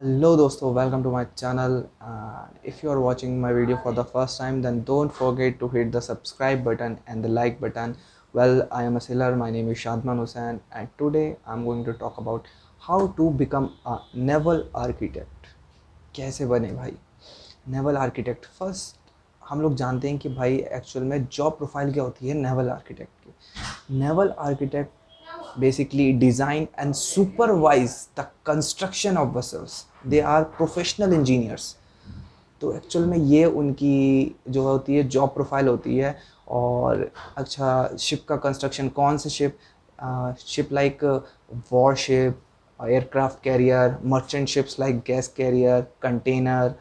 Hello दोस्तों, welcome to my channel. If you are watching my video for the first time, then don't forget to hit the subscribe button and the like button. Well, I am a sailor. My name is Shadman Hussain, and today I'm going to talk about how to become a naval architect. कैसे बने भाई naval architect? First हम लोग जानते हैं कि भाई actual में जॉब प्रोफाइल क्या होती है नेवल आर्किटेक्ट की। Naval architect basically design and supervise the construction of vessels. They are professional engineers. तो एक्चुअल में ये उनकी जो होती है जॉब प्रोफाइल होती है। और अच्छा, शिप का कंस्ट्रक्शन कौन से ship like warship, aircraft carrier, merchant ships like gas carrier, container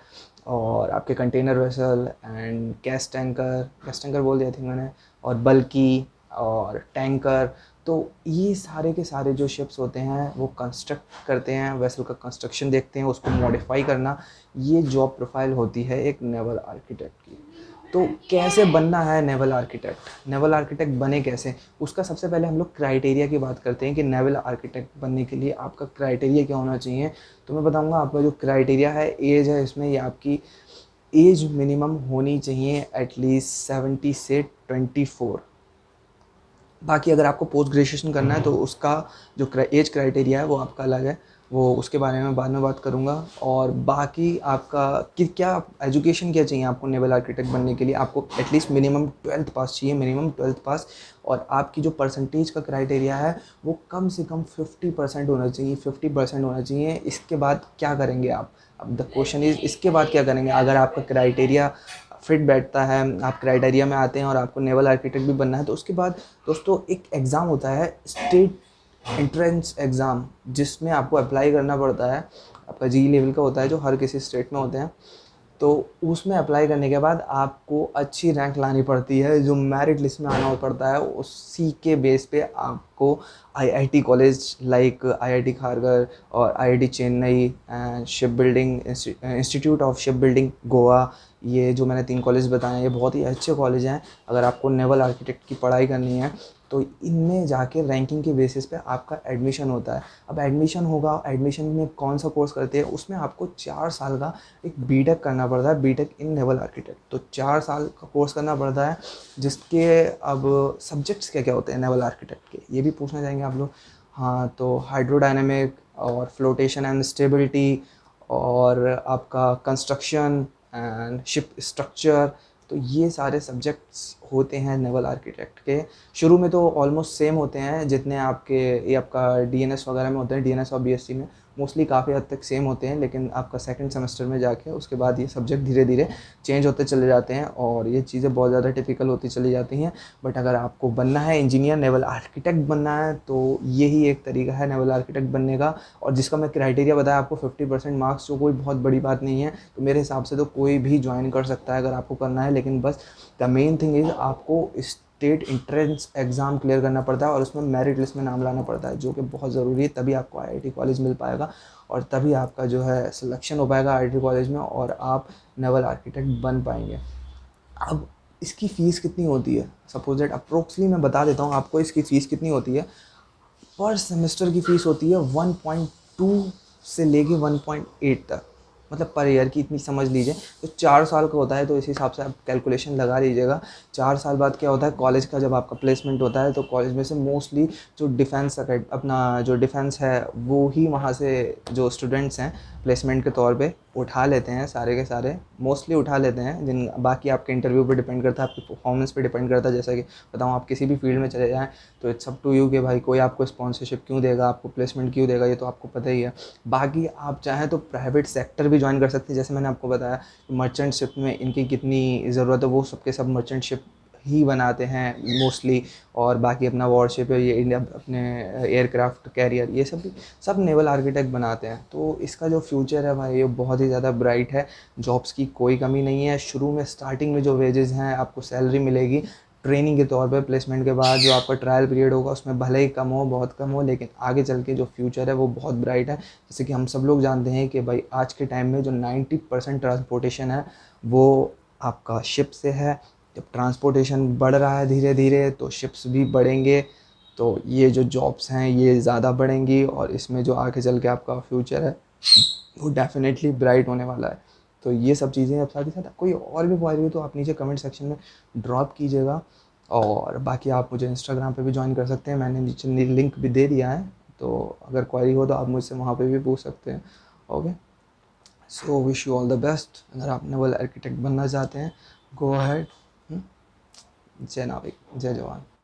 और आपके container vessel and gas tanker बोल दिया थी मैंने, और बल्कि और टैंकर। तो ये सारे के सारे जो शिप्स होते हैं वो कंस्ट्रक्ट करते हैं, वेसल का कंस्ट्रक्शन देखते हैं, उसको मॉडिफाई करना, ये जॉब प्रोफाइल होती है एक नेवल आर्किटेक्ट की। तो कैसे बनना है नेवल आर्किटेक्ट? नेवल आर्किटेक्ट बने कैसे, उसका सबसे पहले हम लोग क्राइटेरिया की बात करते हैं कि नेवल आर्किटेक्ट बनने के लिए आपका क्राइटेरिया क्या होना चाहिए। तो मैं बताऊंगा आपका जो क्राइटेरिया है, एज है इसमें, ये आपकी एज मिनिमम होनी चाहिए एटलीस्ट 70 से 24। बाकी अगर आपको पोस्ट ग्रेजुएशन करना है तो उसका जो एज क्राइटेरिया है वो आपका अलग है, वो उसके बारे में बाद में बात करूँगा। और बाकी आपका कि क्या एजुकेशन क्या चाहिए आपको नेवल आर्किटेक्ट बनने के लिए, आपको एटलीस्ट मिनिमम 12th पास चाहिए, मिनिमम 12th पास। और आपकी जो परसेंटेज का क्राइटेरिया है वो कम से कम 50% होना चाहिए, 50% होना चाहिए। इसके बाद क्या करेंगे आप? अब द क्वेश्चन इज़, इसके बाद क्या करेंगे? अगर आपका क्राइटेरिया फिट बैठता है, आप क्राइटेरिया में आते हैं और आपको नेवल आर्किटेक्ट भी बनना है, तो उसके बाद दोस्तों एक एग्ज़ाम होता है, स्टेट एंट्रेंस एग्ज़ाम, जिसमें आपको अप्लाई करना पड़ता है। आपका जी लेवल का होता है जो हर किसी स्टेट में होते हैं। तो उसमें अप्लाई करने के बाद आपको अच्छी रैंक लानी पड़ती है, जो मेरिट लिस्ट में आना पड़ता है। उसी के बेस पे आपको IIT college like IIT Kharghar और IIT Chennai and ship building institute of ship building Goa, ये जो मैंने 3 कॉलेज बताए हैं ये बहुत ही अच्छे कॉलेज हैं। अगर आपको नेवल आर्किटेक्ट की पढ़ाई करनी है तो इनमें जाके रैंकिंग के बेसिस पे आपका एडमिशन होता है। अब एडमिशन होगा, एडमिशन में कौन सा कोर्स करते हैं, उसमें आपको 4 साल का एक बीटेक करना पड़ता है, बीटेक इन नेवल आर्किटेक्ट। तो 4 साल का कोर्स करना पड़ता है, जिसके अब सब्जेक्ट्स क्या क्या होते हैं नेवल आर्किटेक्ट के, ये भी पूछना चाहेंगे आप लोग। हाँ, तो हाइड्रोडायनेमिक और फ्लोटेशन एंड स्टेबिलिटी और आपका कंस्ट्रक्शन एंड शिप स्ट्रक्चर, तो ये सारे सब्जेक्ट्स होते हैं नेवल आर्किटेक्ट के। शुरू में तो ऑलमोस्ट सेम होते हैं जितने आपके ये आपका डीएनएस वगैरह में होते हैं, डीएनएस और बीएससी में मोस्टली काफ़ी हद तक सेम होते हैं। लेकिन आपका सेकंड सेमेस्टर में जाके उसके बाद ये सब्जेक्ट धीरे धीरे चेंज होते चले जाते हैं और ये चीज़ें बहुत ज़्यादा टिपिकल होती चली जाती हैं। बट अगर आपको बनना है इंजीनियर, नेवल आर्किटेक्ट बनना है, तो यही एक तरीका है नेवल आर्किटेक्ट बनने का। और जिसका मैं क्राइटेरिया बताया आपको 50% मार्क्स, जो कोई बहुत बड़ी बात नहीं है। तो मेरे हिसाब से तो कोई भी ज्वाइन कर सकता है अगर आपको करना है। लेकिन बस द मेन थिंग इज़ आपको स्टेट एंट्रेंस एग्ज़ाम क्लियर करना पड़ता है और उसमें मेरिट लिस्ट में नाम लाना पड़ता है, जो कि बहुत ज़रूरी है। तभी आपको आईआईटी कॉलेज मिल पाएगा और तभी आपका जो है सिलेक्शन हो पाएगा आईआईटी कॉलेज में और आप नेवल आर्किटेक्ट बन पाएंगे। अब इसकी फ़ीस कितनी होती है? सपोज दैट अप्रोक्सली मैं बता देता हूँ आपको इसकी फ़ीस कितनी होती है। पर सेमेस्टर की फ़ीस होती है 1.2 से लेके 1.8 तक, मतलब पर ईयर की, इतनी समझ लीजिए। तो 4 साल का होता है, तो इस हिसाब से आप कैलकुलेशन लगा लीजिएगा। 4 साल बाद क्या होता है, कॉलेज का जब आपका प्लेसमेंट होता है तो कॉलेज में से मोस्टली जो डिफेंस अपना जो डिफेंस है वो ही वहाँ से जो स्टूडेंट्स हैं प्लेसमेंट के तौर पे उठा लेते हैं, सारे के सारे मोस्टली उठा लेते हैं। जिन बाकी आपके इंटरव्यू पे डिपेंड करता है, आपके परफॉर्मेंस पे डिपेंड करता है। जैसा कि बताऊँ, आप किसी भी फील्ड में चले जाएँ तो इट्स अप टू यू कि भाई कोई आपको स्पॉन्सरशिप क्यों देगा, आपको प्लेसमेंट क्यों देगा, ये तो आपको पता ही है। बाकी आप चाहें तो प्राइवेट सेक्टर भी ज्वाइन कर सकते हैं। जैसे मैंने आपको बताया मर्चेंट शिप में इनकी कितनी ज़रूरत है, वो सबके सब मर्चेंट शिप ही बनाते हैं मोस्टली। और बाकी अपना वॉरशिप है, ये इंडिया अपने एयरक्राफ्ट कैरियर, ये सब भी सब नेवल आर्किटेक्ट बनाते हैं। तो इसका जो फ्यूचर है भाई ये बहुत ही ज़्यादा ब्राइट है, जॉब्स की कोई कमी नहीं है। शुरू में स्टार्टिंग में जो वेजेस हैं आपको सैलरी मिलेगी ट्रेनिंग के तौर पे, प्लेसमेंट के बाद जो आपका ट्रायल पीरियड होगा उसमें भले ही कम हो, बहुत कम हो, लेकिन आगे चल के जो फ्यूचर है वो बहुत ब्राइट है। जैसे कि हम सब लोग जानते हैं कि भाई आज के टाइम में जो 90% ट्रांसपोर्टेशन है वो आपका शिप से है। जब ट्रांसपोर्टेशन बढ़ रहा है धीरे धीरे तो शिप्स भी बढ़ेंगे, तो ये जो जॉब्स हैं ये ज़्यादा बढ़ेंगी और इसमें जो आगे चल के आपका फ्यूचर है वो डेफिनेटली ब्राइट होने वाला है। तो ये सब चीज़ें, अब साथ ही साथ कोई और भी क्वारी हो तो आप नीचे कमेंट सेक्शन में ड्रॉप कीजिएगा। और बाकी आप मुझे इंस्टाग्राम पे भी ज्वाइन कर सकते हैं, मैंने नीचे लिंक भी दे दिया है, तो अगर क्वारी हो तो आप मुझसे वहाँ पे भी पूछ सकते हैं। Okay, so wish you all the best. अगर आप नेवल आर्किटेक्ट बनना चाहते हैं, गो अहेड। जय नाविक, जय जवान।